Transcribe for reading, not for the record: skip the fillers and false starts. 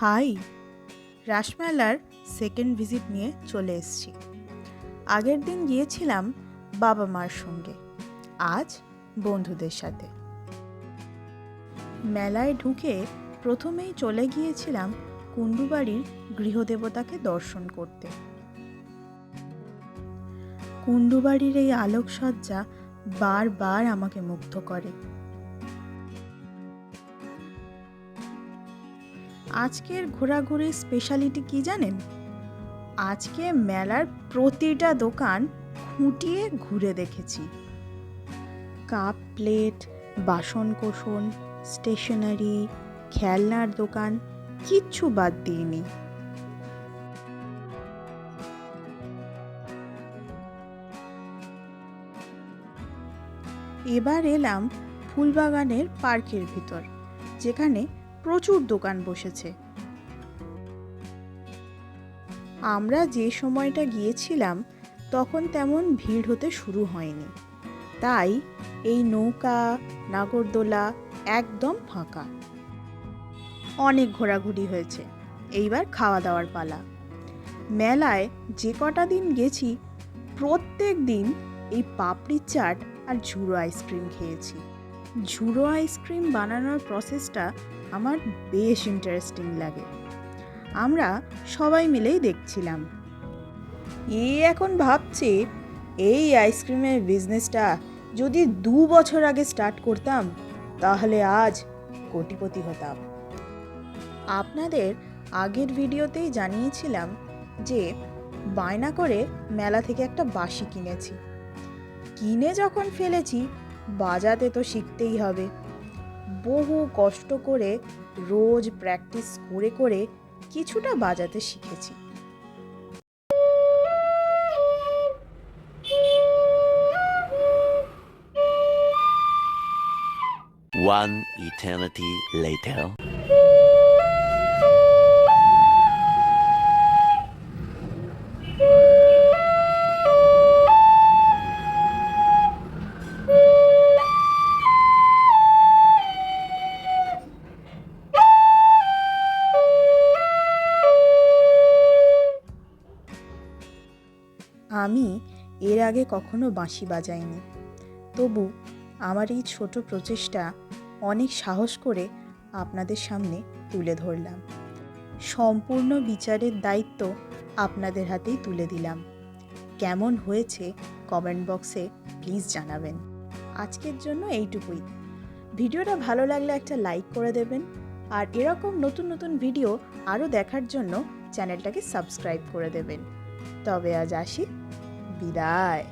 High, রাসমেলার second visit নিয়ে চলে এসেছি। আগের দিন গিয়েছিলাম বাবা মার সঙ্গে, আজ বন্ধুদের সাথে। মেলায় ঢুকে প্রথমেই চলে গিয়েছিলাম কুণ্ডুবাড়ির গৃহদেবতাকে দর্শন করতে। কুণ্ডুবাড়ির এই আলোকসজ্জা বারবার আমাকে মুগ্ধ করে। আজকের ঘোরাঘুরির স্পেশালিটি কি জানেন? আজকে মেলার প্রতিটা দোকান খুঁটিয়ে ঘুরে দেখেছি। কাপ প্লেট, বাসনকোসন, স্টেশনারি, খেলনার দোকান কিচ্ছু বাদ দিইনি। এবার এলাম ফুলবাগানের পার্কের ভিতর, যেখানে প্রচুর দোকান বসেছে। আমরা যে সময়টা গিয়েছিলাম তখন তেমন ভিড় হতে শুরু হয়নি, তাই এই নৌকা, নাগরদোলা একদম ফাঁকা। অনেক ঘোরাঘুরি হয়েছে, এইবার খাওয়া দাওয়ার পালা। মেলায় যে কটা দিন গেছি প্রত্যেক দিন এই পাপড়ি চাট আর ঝুড়ো আইসক্রিম খেয়েছি। ঝুড়ো আইসক্রিম বানানোর প্রসেসটা আমার বেশ ইন্টারেস্টিং লাগে। আমরা সবাই মিলেই দেখছিলাম। এখন ভাবছি এই আইসক্রিমের বিজনেসটা যদি 2 বছর আগে স্টার্ট করতাম তাহলে আজ কোটিপতি হতাম। আপনাদের আগের ভিডিওতেই জানিয়েছিলাম যে বায়না করে মেলা থেকে একটা বাঁশি কিনেছি। কিনে যখন ফেলেছি বাজাতে তো শিখতেই হবে। বহু কষ্ট করে রোজ প্র্যাকটিস করে করে কিছুটা বাজাতে শিখেছি। One eternity later. আমি এর আগে কখনো বাঁশি বাজাইনি, তবু আমার এই ছোট প্রচেষ্টা অনেক সাহস করে আপনাদের সামনে তুলে ধরলাম। সম্পূর্ণ বিচারের দায়িত্ব আপনাদের হাতেই তুলে দিলাম। কেমন হয়েছে কমেন্ট বক্সে প্লিজ জানাবেন। আজকের জন্য এইটুকুই। ভিডিওটা ভালো লাগলে একটা লাইক করে দেবেন, আর এরকম নতুন নতুন ভিডিও আরও দেখার জন্য চ্যানেলটাকে সাবস্ক্রাইব করে দেবেন। তবে আজ আসি, বিদায়।